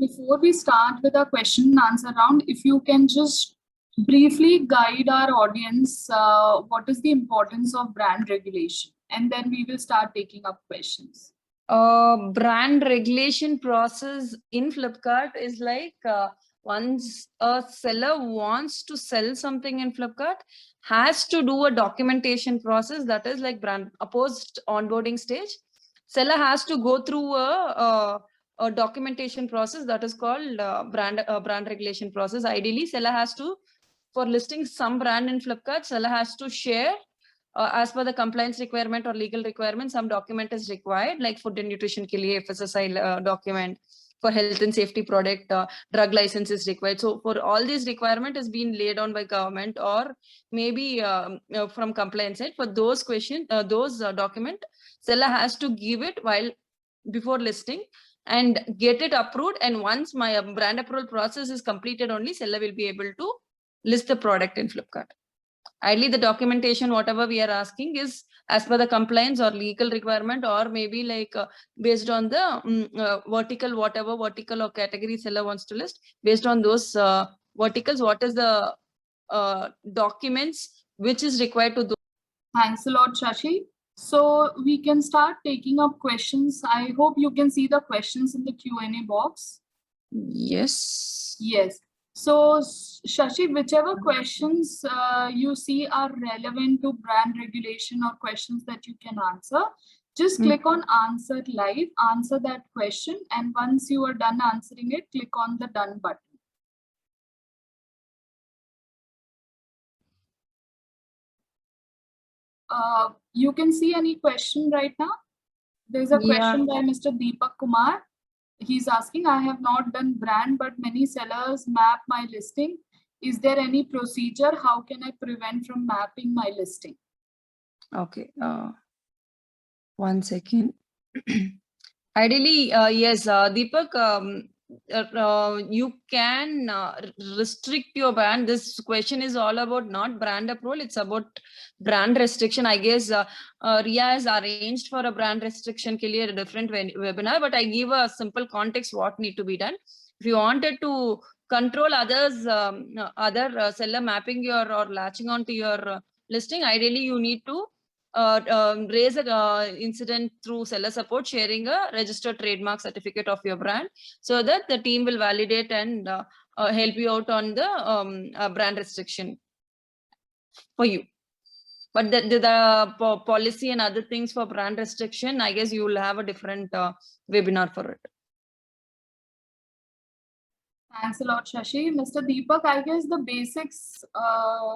before we start with our question and answer round, if you can just briefly guide our audience, what is the importance of brand regulation? And then we will start taking up questions. Brand regulation process in Flipkart is like once a seller wants to sell something in Flipkart, has to do a documentation process that is like brand post onboarding stage. Seller has to go through a documentation process that is called brand regulation process. Ideally, seller has to, for listing some brand in Flipkart, seller has to share as per the compliance requirement or legal requirement, some document is required, like food and nutrition ke liye FSSAI document, for health and safety product, drug license is required. So for all these requirement is being laid on by government or maybe from compliance side. For those questions, those document, seller has to give it while before listing and get it approved. And once my brand approval process is completed, only seller will be able to list the product in Flipkart. Ideally, the documentation, whatever we are asking, is as per the compliance or legal requirement, or maybe like based on the vertical, whatever vertical or category seller wants to list. Based on those verticals, what is the documents which is required to do. Thanks a lot, Shashi. So we can start taking up questions. I hope you can see the questions in the Q&A box. Yes. Yes. So Shashi, whichever questions you see are relevant to brand regulation or questions that you can answer, just click on answer live, answer that question. And once you are done answering it, click on the done button. You can see any question right now? There's a question by Mr. Deepak Kumar. He's asking, I have not done brand, but many sellers map my listing. Is there any procedure? How can I prevent from mapping my listing? Okay. 1 second. Ideally, yes, Deepak, you can restrict your brand. This question is all about not brand approval. It's about brand restriction. I guess Ria has arranged for a brand restriction ke liye a different webinar, but I give a simple context what need to be done. If you wanted to control others, other seller mapping your or latching onto your listing, ideally you need to raise a incident through seller support, sharing a registered trademark certificate of your brand, so that the team will validate and help you out on the brand restriction for you. But the policy and other things for brand restriction, I guess you will have a different webinar for it. Thanks a lot, Shashi. Mr. Deepak, I guess the basics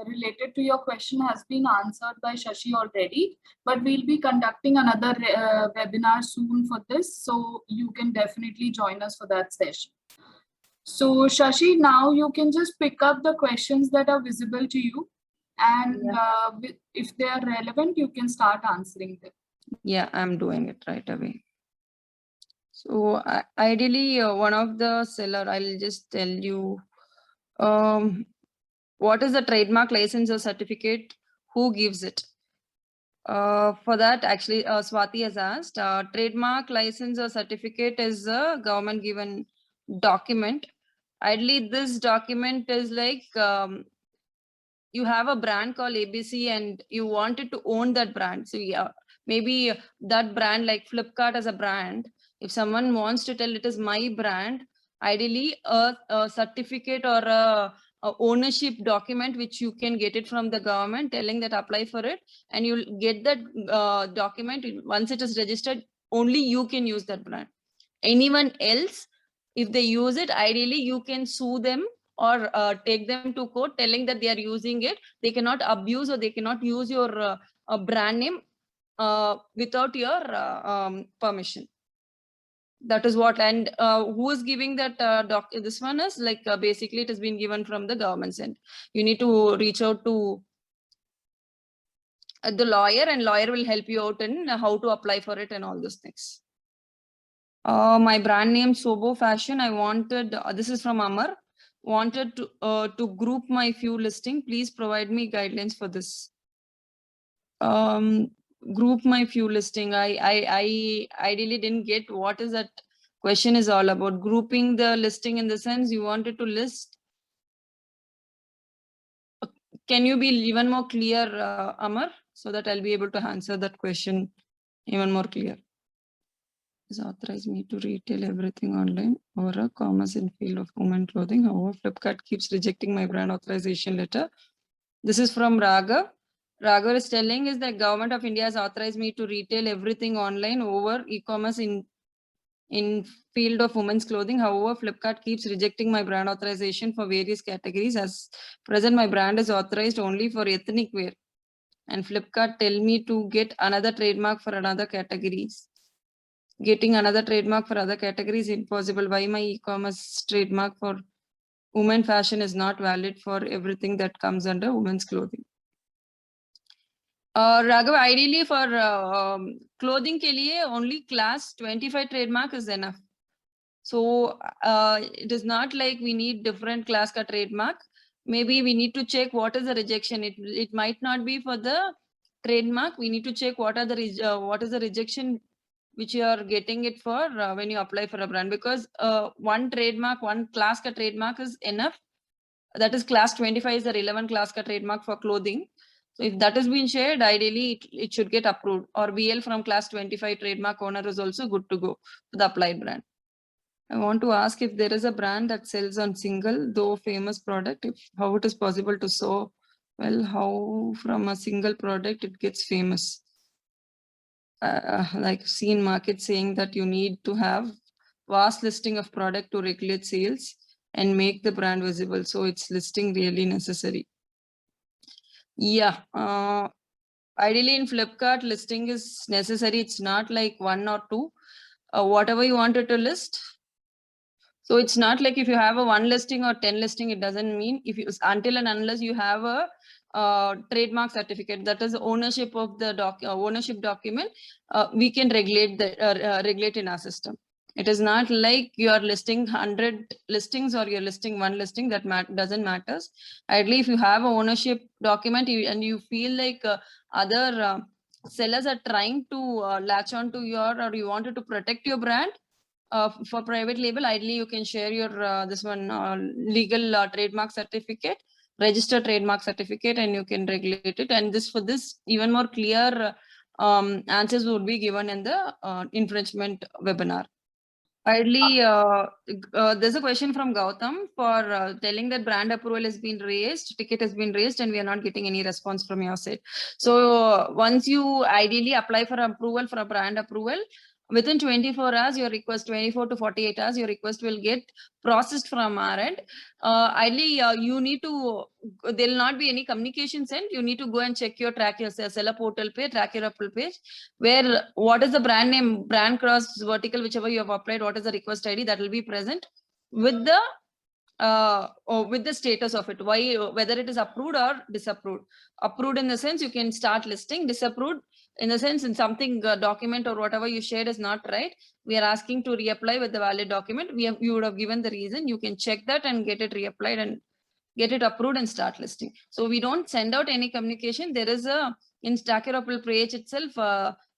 related to your question has been answered by Shashi already, but we'll be conducting another webinar soon for this, so you can definitely join us for that session. So Shashi, now you can just pick up the questions that are visible to you, and if they are relevant, you can start answering them. Yeah, I'm doing it right away. So ideally, one of the seller, I'll just tell you, what is the trademark license or certificate? Who gives it? For that, actually, Swati has asked, trademark license or certificate is a government given document. Ideally, this document is like, you have a brand called ABC and you wanted to own that brand. So yeah, maybe that brand, like Flipkart as a brand, if someone wants to tell it is my brand, ideally a certificate or a ownership document which you can get it from the government, telling that apply for it, and you'll get that document. Once it is registered, only you can use that brand. Anyone else, if they use it, ideally you can sue them or take them to court, telling that they are using it. They cannot abuse or they cannot use your brand name without your permission. That is what. And who is giving that this one is like basically it has been given from the government's end. You need to reach out to the lawyer, and lawyer will help you out in how to apply for it and all those things. My brand name Sobo Fashion. I wanted, this is from Amar, wanted to group my few listing. Please provide me guidelines for this. Group my few listing. I ideally didn't get what is that question is all about. Grouping the listing in the sense you wanted to list. Can you be even more clear, Amar, so that I'll be able to answer that question even more clear? Is authorized me to retail everything online or a commerce in field of women clothing. However, Flipkart keeps rejecting my brand authorization letter. This is from Raghav. Raghav is telling is that government of India has authorized me to retail everything online over e-commerce in field of women's clothing. However, Flipkart keeps rejecting my brand authorization for various categories. As present, my brand is authorized only for ethnic wear. And Flipkart tell me to get another trademark for another categories. Getting another trademark for other categories is impossible. Why my e-commerce trademark for women fashion is not valid for everything that comes under women's clothing? Raghav, ideally for clothing ke liye only class 25 trademark is enough. So it is not like we need different class ka trademark. Maybe we need to check what is the rejection. It might not be for the trademark. We need to check what is the rejection which you are getting it for when you apply for a brand, because one trademark, one class ka trademark is enough. That is class 25 is the relevant class ka trademark for clothing. So if that has been shared, ideally it should get approved, or BL from class 25 trademark owner is also good to go to the applied brand. I want to ask if there is a brand that sells on single, though famous product, how it is possible to show, well, how from a single product it gets famous. Like seen market saying that you need to have vast listing of product to regulate sales and make the brand visible. So it's listing really necessary. Yeah. Ideally in Flipkart, listing is necessary. It's not like one or two. Whatever you wanted to list. So it's not like if you have a 1 listing or 10 listing, it doesn't mean if you, until and unless you have a trademark certificate, that is ownership of the ownership document, we can regulate the regulate in our system. It is not like you are listing 100 listings or you're listing 1 listing, that doesn't matter. Ideally, if you have a ownership document and you feel like other sellers are trying to latch on to your, or you wanted to protect your brand, for private label, ideally you can share your this one legal trademark certificate, registered trademark certificate, and you can regulate it. And this, for this, even more clear answers would be given in the infringement webinar. Ideally, there's a question from Gautam for telling that brand approval has been raised, ticket has been raised, and we are not getting any response from your side. So once you ideally apply for approval, for a brand approval, within 24 hours, your request, 24 to 48 hours, your request will get processed from our end. Ideally, you need to, there will not be any communication sent. You need to go and check your track, your seller portal page, track your approval page, where what is the brand name, brand cross vertical, whichever you have applied, what is the request ID, that will be present with the status of it, whether it is approved or disapproved. Approved in the sense you can start listing, disapproved in the sense in something document or whatever you shared is not right, we are asking to reapply with the valid document. You would have given the reason, you can check that and get it reapplied and get it approved and start listing. So we don't send out any communication. There is a, in Stack Your Approval page itself,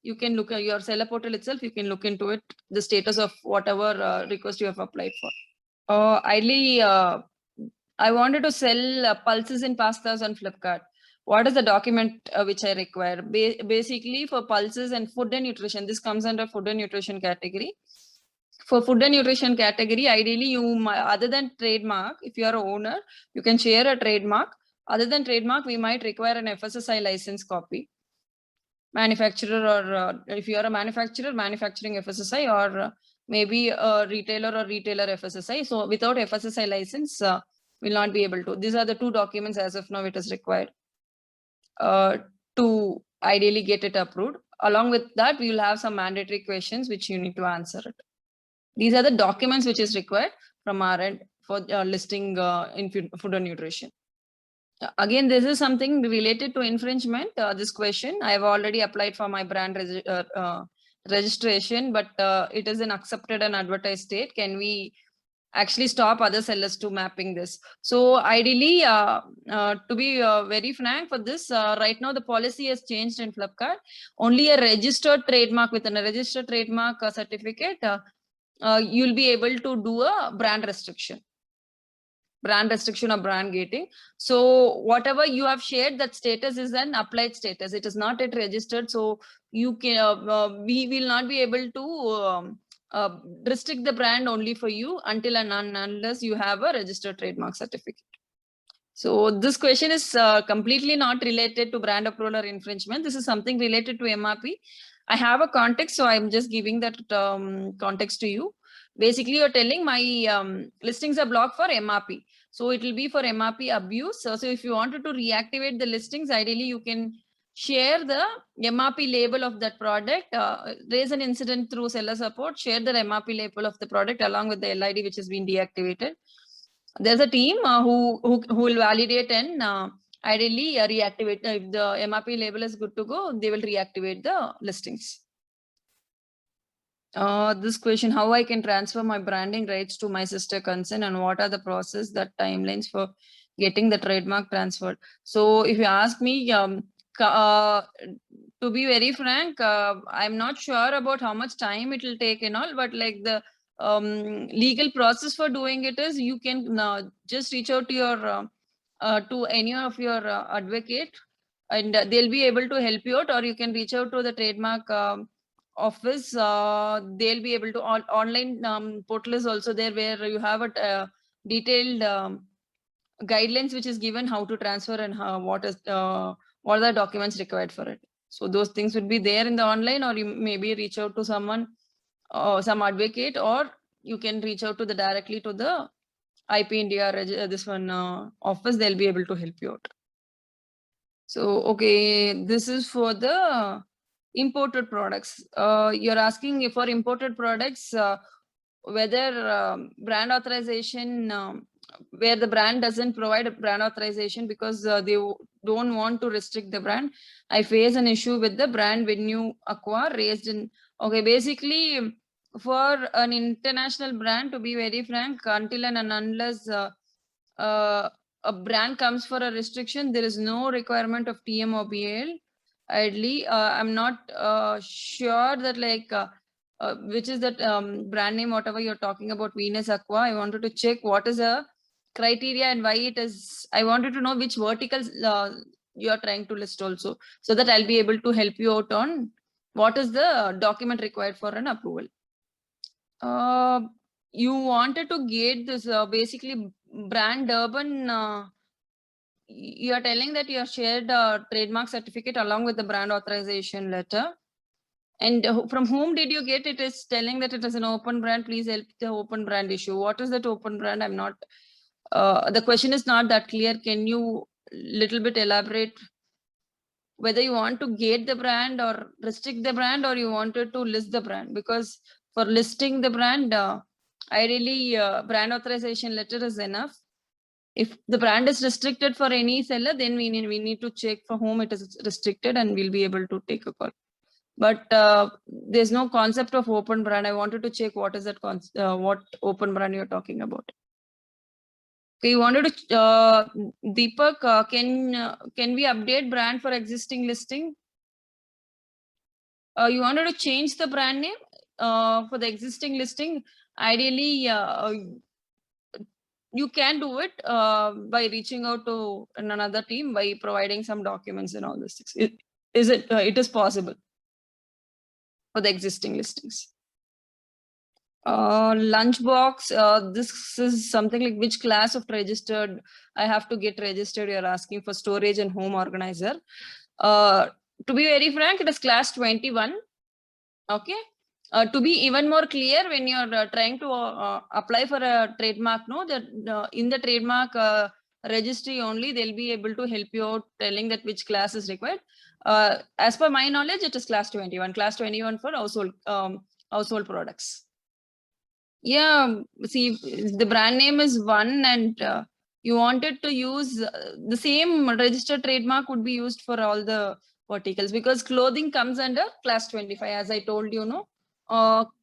you can look at your seller portal itself, you can look into it, the status of whatever request you have applied for. Ideally, I wanted to sell pulses and pastas on Flipkart. What is the document which I require? Basically for pulses and food and nutrition, this comes under food and nutrition category. For food and nutrition category, ideally you, other than trademark, if you are an owner, you can share a trademark. Other than trademark, we might require an FSSI license copy. Manufacturer, or if you are a manufacturer, manufacturing FSSI, or maybe a retailer or retailer FSSI. So without FSSI license, will not be able to. These are the 2 documents as of now it is required to ideally get it approved. Along with that, we will have some mandatory questions which you need to answer it. These are the documents which is required from our end for listing in food and nutrition. Again, this is something related to infringement. This question, I have already applied for my brand registration, but it is an accepted and advertised state. Can we actually stop other sellers to mapping this? So ideally, to be very frank for this, right now the policy has changed in Flipkart. Only a registered trademark with a registered trademark certificate you'll be able to do a brand restriction or brand gating. So whatever you have shared, that status is an applied status. It is not yet registered. So you can, we will not be able to restrict the brand only for you until and unless you have a registered trademark certificate. So this question is completely not related to brand approval or infringement. This is something related to MRP. I have a context, so I'm just giving that context to you. Basically, you're telling my listings are blocked for MRP. So it will be for MRP abuse. So if you wanted to reactivate the listings, ideally you can share the MRP label of that product, raise an incident through seller support, share the MRP label of the product along with the LID which has been deactivated. There's a team who will validate and ideally reactivate. If the MRP label is good to go, they will reactivate the listings. This question, how I can transfer my branding rights to my sister concern, and what are the process, that timelines for getting the trademark transferred? So if you ask me, to be very frank, I'm not sure about how much time it will take and all, but like the legal process for doing it is you can just reach out to your to any of your advocate, and they'll be able to help you out, or you can reach out to the trademark office. They'll be able to online portal is also there where you have a detailed guidelines which is given how to transfer and what are the documents required for it. So those things would be there in the online, or you maybe reach out to someone, some advocate, or you can reach out to the directly to the IP India this one office. They'll be able to help you out. So okay, this is for the imported products. You're asking for imported products whether brand authorization, where the brand doesn't provide a brand authorization because they don't want to restrict the brand. I face an issue with the brand Venue Aqua raised in. Okay, basically for an international brand, to be very frank, until and unless a brand comes for a restriction, there is no requirement of TM or BAL. Ideally, I'm not sure that like which is that brand name, whatever you're talking about, Venus Aqua. I wanted to check what is the criteria and why it is. I wanted to know which verticals you are trying to list also, so that I'll be able to help you out on what is the document required for an approval. You wanted to gate this basically brand urban. You are telling that you have shared a trademark certificate along with the brand authorization letter. And from whom did you get it? Is telling that it is an open brand. Please help the open brand issue. What is that open brand? I'm not, the question is not that clear. Can you little bit elaborate whether you want to gate the brand or restrict the brand, or you wanted to list the brand? Because for listing the brand, ideally brand authorization letter is enough. If the brand is restricted for any seller, then we need to check for whom it is restricted, and we'll be able to take a call. But there's no concept of open brand. I wanted to check what is that what open brand you're talking about. Okay, you wanted to Deepak, can we update brand for existing listing? You wanted to change the brand name for the existing listing. Ideally, you can do it by reaching out to another team by providing some documents and all this. It is possible for the existing listings. Lunchbox, this is something like which class of registered I have to get registered. You're asking for storage and home organizer. To be very frank, it is class 21. Okay. To be even more clear, when you're trying to apply for a trademark, no, that in the trademark registry only, they'll be able to help you out telling that which class is required. As per my knowledge, it is class 21. Class 21 for household products. Yeah, see, the brand name is one, and you wanted to use the same registered trademark would be used for all the verticals, because clothing comes under class 25, as I told you, no.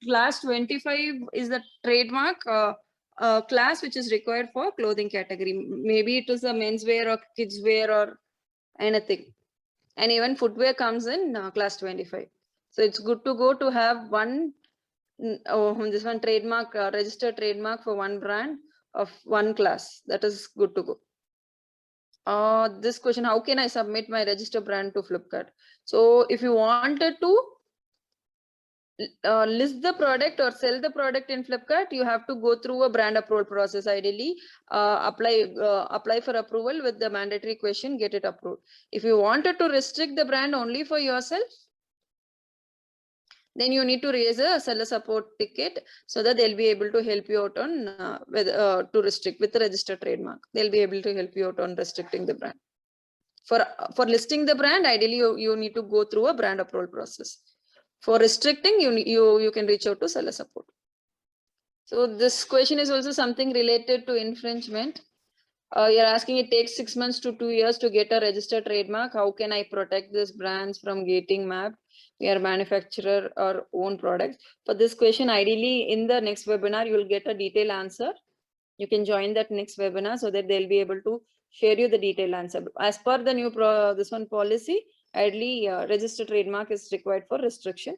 Class 25 is the trademark class which is required for clothing category. Maybe it is a menswear or kidswear or anything, and even footwear comes in class 25. So it's good to go to have one This one trademark, registered trademark for one brand of one class. That is good to go. This question, how can I submit my register brand to Flipkart? So if you wanted to list the product or sell the product in Flipkart, you have to go through a brand approval process. Ideally, apply for approval with the mandatory question, get it approved. If you wanted to restrict the brand only for yourself, then you need to raise a seller support ticket so that they'll be able to help you out on to restrict with the registered trademark. They'll be able to help you out on restricting the brand. For listing the brand, ideally you need to go through a brand approval process. For restricting, you can reach out to seller support. So this question is also something related to infringement. You're asking it takes 6 months to 2 years to get a registered trademark. How can I protect these brands from getting mapped? We are manufacturer our own products. For this question, ideally in the next webinar, you will get a detailed answer. You can join that next webinar so that they'll be able to share you the detailed answer. As per the new this one policy, ideally registered trademark is required for restriction.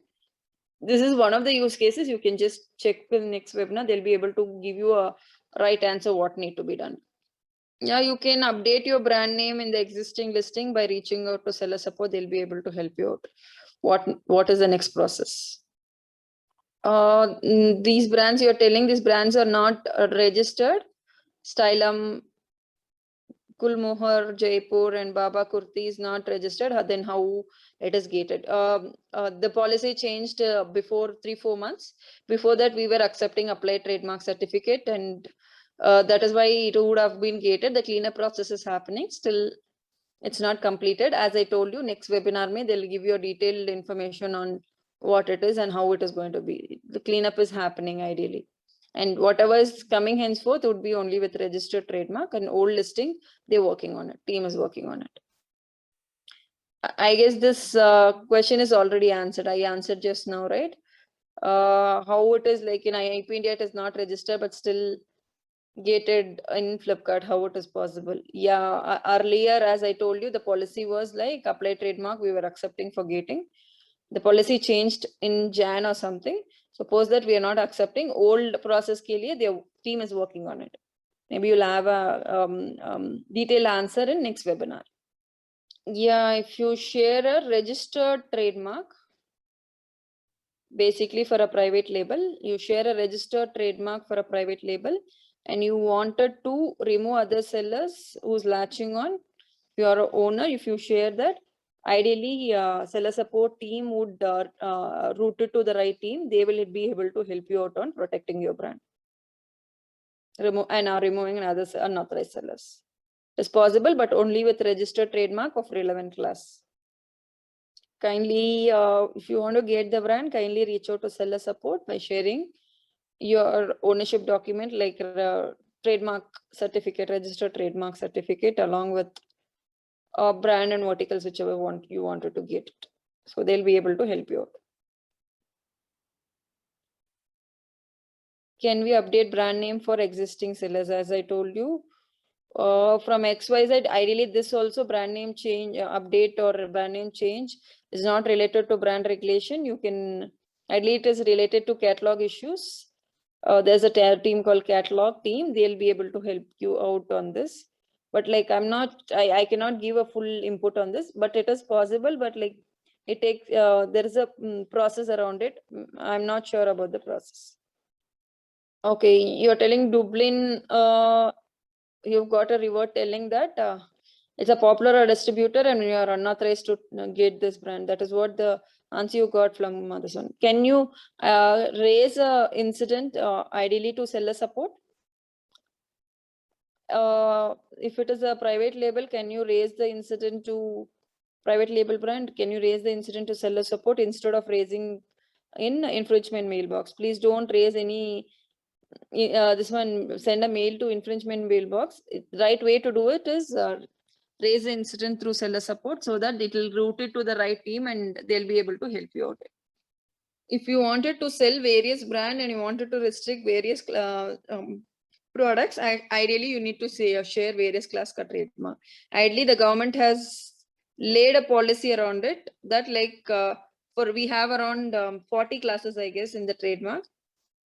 This is one of the use cases. You can just check the next webinar. They'll be able to give you a right answer what need to be done. Yeah, you can update your brand name in the existing listing by reaching out to seller support. They'll be able to help you out. What is the next process? These brands you're telling, these brands are not registered. Stylam, Kulmohar, Jaipur, and Baba Kurti is not registered. Then how it is gated? The policy changed before 3-4 months. Before that, we were accepting applied trademark certificate, and that is why it would have been gated. The cleanup process is happening. Still, it's not completed. As I told you, next webinar they'll give you a detailed information on what it is and how it is going to be. The cleanup is happening ideally. And whatever is coming henceforth would be only with registered trademark, and old listing, they're working on it. Team is working on it. I guess this question is already answered. I answered just now, right? How it is like in IP India, it is not registered, but still gated in Flipkart, how it is possible? Yeah, earlier, as I told you, the policy was like apply trademark, we were accepting for gating. The policy changed in Jan or something. Suppose that we are not accepting, old process ke liye, their team is working on it. Maybe you'll have a detailed answer in next webinar. Yeah, if you share a registered trademark, basically for a private label, you share a registered trademark for a private label, and you wanted to remove other sellers who's latching on, if you are an owner, if you share that, ideally seller support team would route it to the right team. They will be able to help you out on protecting your brand. Removing other unauthorized sellers. It's possible, but only with registered trademark of relevant class. Kindly, if you want to get the brand, kindly reach out to seller support by sharing your ownership document like trademark certificate, registered trademark certificate, along with brand and verticals, whichever you wanted to get it. So they'll be able to help you out. Can we update brand name for existing sellers? As I told you, from XYZ, ideally this also brand name change, update or brand name change is not related to brand regulation. You can, ideally it is related to catalog issues. There's a team called catalog team. They'll be able to help you out on this. But like I cannot give a full input on this, but it is possible. But like it takes, there is a process around it. I'm not sure about the process. Okay, you're telling Dublin, you've got a reward telling that it's a popular distributor and you are unauthorized to get this brand. That is what the answer you got from this one. Can you raise a incident ideally to seller support? If it is a private label, can you raise the incident to private label brand? Can you raise the incident to seller support instead of raising in infringement mailbox? Please don't raise any this one, send a mail to infringement mailbox. The right way to do it is raise the incident through seller support so that it will route it to the right team and they'll be able to help you out. If you wanted to sell various brand and you wanted to restrict various products, ideally you need to say share various class cut trademark. Ideally the government has laid a policy around it that like we have around 40 classes, I guess, in the trademark.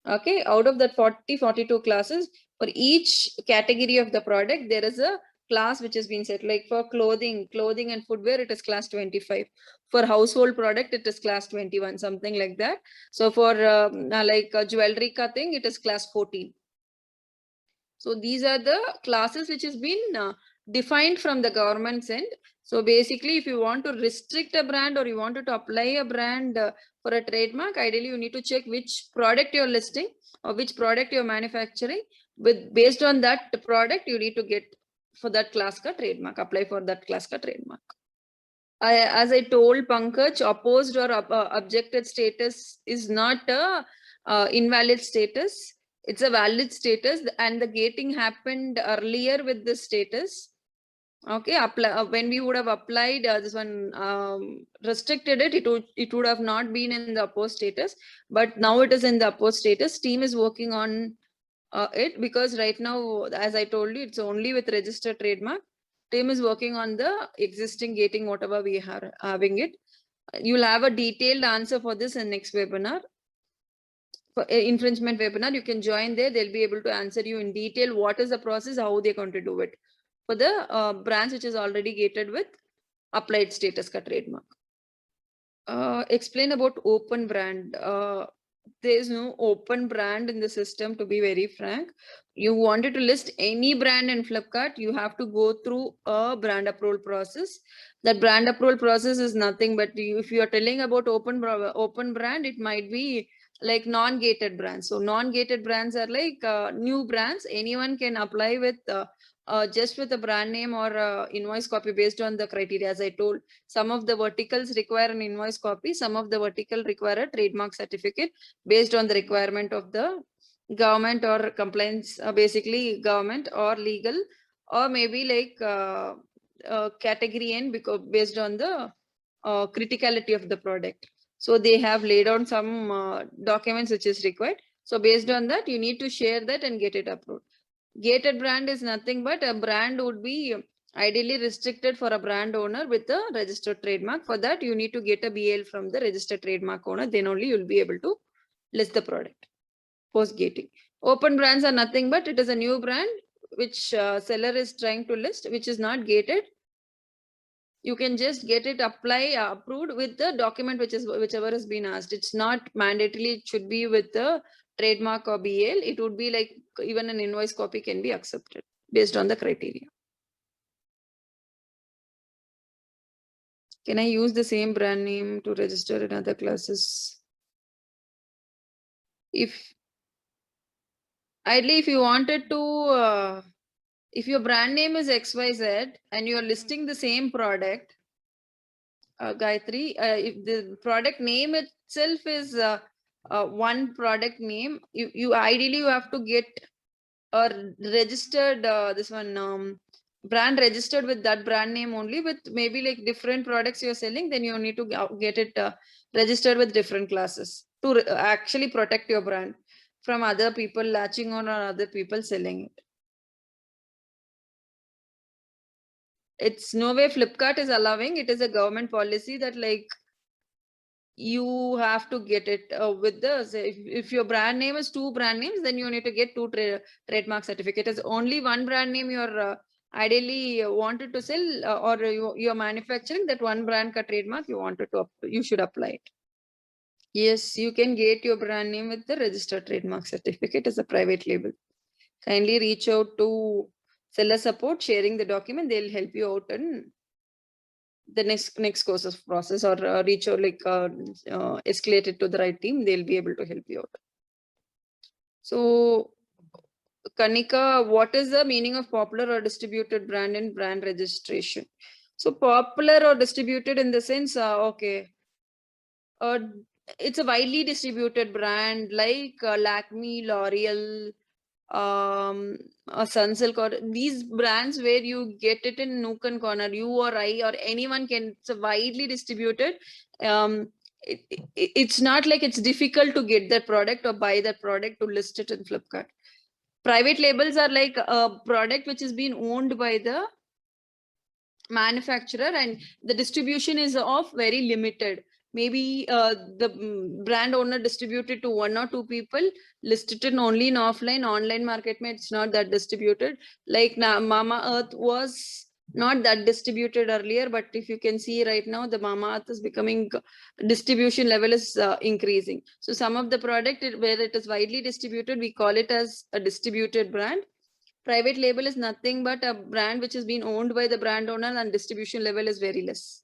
Okay, out of that 42 classes, for each category of the product, there is a class which has been set. Like for clothing and footwear, it is class 25. For household product, it is class 21, something like that. So for jewelry ka thing, it is class 14. So these are the classes which has been defined from the government's end. So basically, if you want to restrict a brand or you wanted to apply a brand for a trademark, ideally you need to check which product you're listing or which product you're manufacturing. Based on that product, you need to get for that class ka trademark, apply for that class ka trademark. As I told Pankaj, opposed or objected status is not a invalid status. It's a valid status, and the gating happened earlier with the status. Okay, when we would have applied this one, restricted it, it would have not been in the opposed status, but now it is in the opposed status. Team is working on it, because right now, as I told you, it's only with registered trademark. Team is working on the existing gating, whatever we are having it. You'll have a detailed answer for this in next webinar. For infringement webinar, you can join there. They'll be able to answer you in detail what is the process, how they're going to do it. For the brands which is already gated with applied status ka trademark. Explain about open brand. There is no open brand in the system, to be very frank. You wanted to list any brand in Flipkart, you have to go through a brand approval process. That brand approval process is nothing but if you are telling about open brand, it might be like non-gated brands. So non-gated brands are like new brands. Anyone can apply with just with a brand name or invoice copy based on the criteria. As I told, some of the verticals require an invoice copy, some of the vertical require a trademark certificate based on the requirement of the government or compliance, basically government or legal, or maybe like category N, because based on the criticality of the product. So they have laid out some documents which is required. So based on that, you need to share that and get it approved. Gated brand is nothing but a brand would be ideally restricted for a brand owner with a registered trademark. For that, you need to get a BL from the registered trademark owner. Then only you'll be able to list the product. Post gating. Open brands are nothing but it is a new brand which seller is trying to list, which is not gated. You can just get it approved with the document whichever has been asked. It's not mandatorily, it should be with the trademark or BL. It would be like even an invoice copy can be accepted based on the criteria. Can I use the same brand name to register in other classes? Ideally, if you wanted to, if your brand name is XYZ and you're listing the same product, Gayatri, if the product name itself is one product name, you ideally you have to get a registered this one brand registered with that brand name only. With maybe like different products you're selling, then you need to get it registered with different classes to actually protect your brand from other people latching on or other people selling it. It's no way Flipkart is allowing. It is a government policy that like you have to get it with the, if your brand name is two brand names, then you need to get two trademark certificate. It's only one brand name you're ideally wanted to sell or you're manufacturing, that one brand ka trademark you wanted to, you should apply it. Yes, you can get your brand name with the registered trademark certificate as a private label. Kindly reach out to seller support, sharing the document. They'll help you out in the next course of process, or reach out like escalate it to the right team. They'll be able to help you out. So Kanika, what is the meaning of popular or distributed brand in brand registration? So popular or distributed in the sense, okay, it's a widely distributed brand like Lakme, L'Oreal, Sunsilk, or these brands where you get it in nook and corner, you or I or anyone can. It's a widely distributed. It's not like it's difficult to get that product or buy that product to list it in Flipkart. Private labels are like a product which is being owned by the manufacturer and the distribution is of very limited. maybe the brand owner distributed to 1 or 2 people, listed it only in offline, online market, it's not that distributed. Like now, Mamaearth was not that distributed earlier, but if you can see right now, the Mamaearth is becoming, distribution level is increasing. So some of the product where it is widely distributed, we call it as a distributed brand. Private label is nothing but a brand which has been owned by the brand owner and distribution level is very less.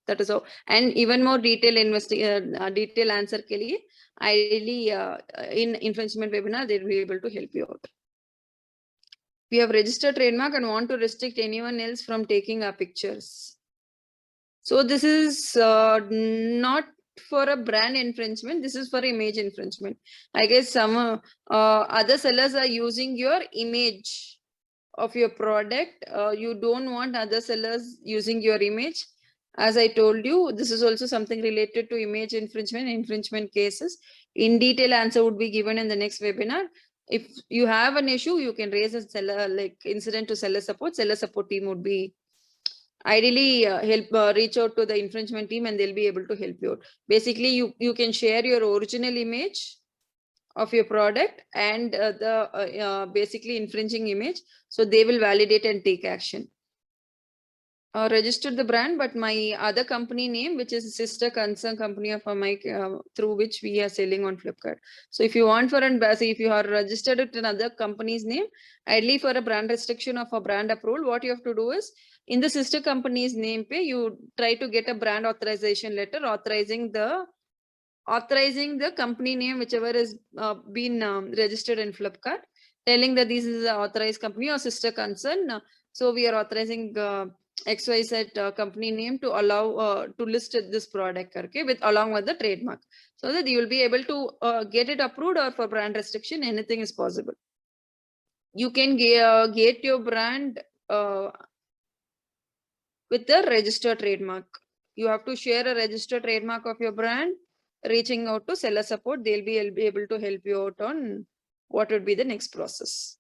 That is all. And even more detail detail answer ke liye, ideally in infringement webinar, they'll be able to help you out. We have registered trademark and want to restrict anyone else from taking our pictures. So this is not for a brand infringement. This is for image infringement. I guess some other sellers are using your image of your product. You don't want other sellers using your image. As I told you, this is also something related to image infringement cases. In detail answer would be given in the next webinar. If you have an issue, you can raise a seller like incident to seller support. Seller support team would be ideally help reach out to the infringement team and they'll be able to help you out. Basically, you can share your original image of your product and the basically infringing image. So they will validate and take action. Registered the brand, but my other company name, which is a sister concern company of my through which we are selling on Flipkart. So if you want for an if you are registered it in another company's name, ideally for a brand restriction of a brand approval, what you have to do is in the sister company's name pay, you try to get a brand authorization letter authorizing the company name, whichever is been registered in Flipkart, telling that this is an authorized company or sister concern. So we are authorizing XYZ company name to allow to list this product, okay, with along with the trademark, so that you will be able to get it approved, or for brand restriction, anything is possible. You can get your brand with the registered trademark. You have to share a registered trademark of your brand, reaching out to seller support. They'll be able to help you out on what would be the next process.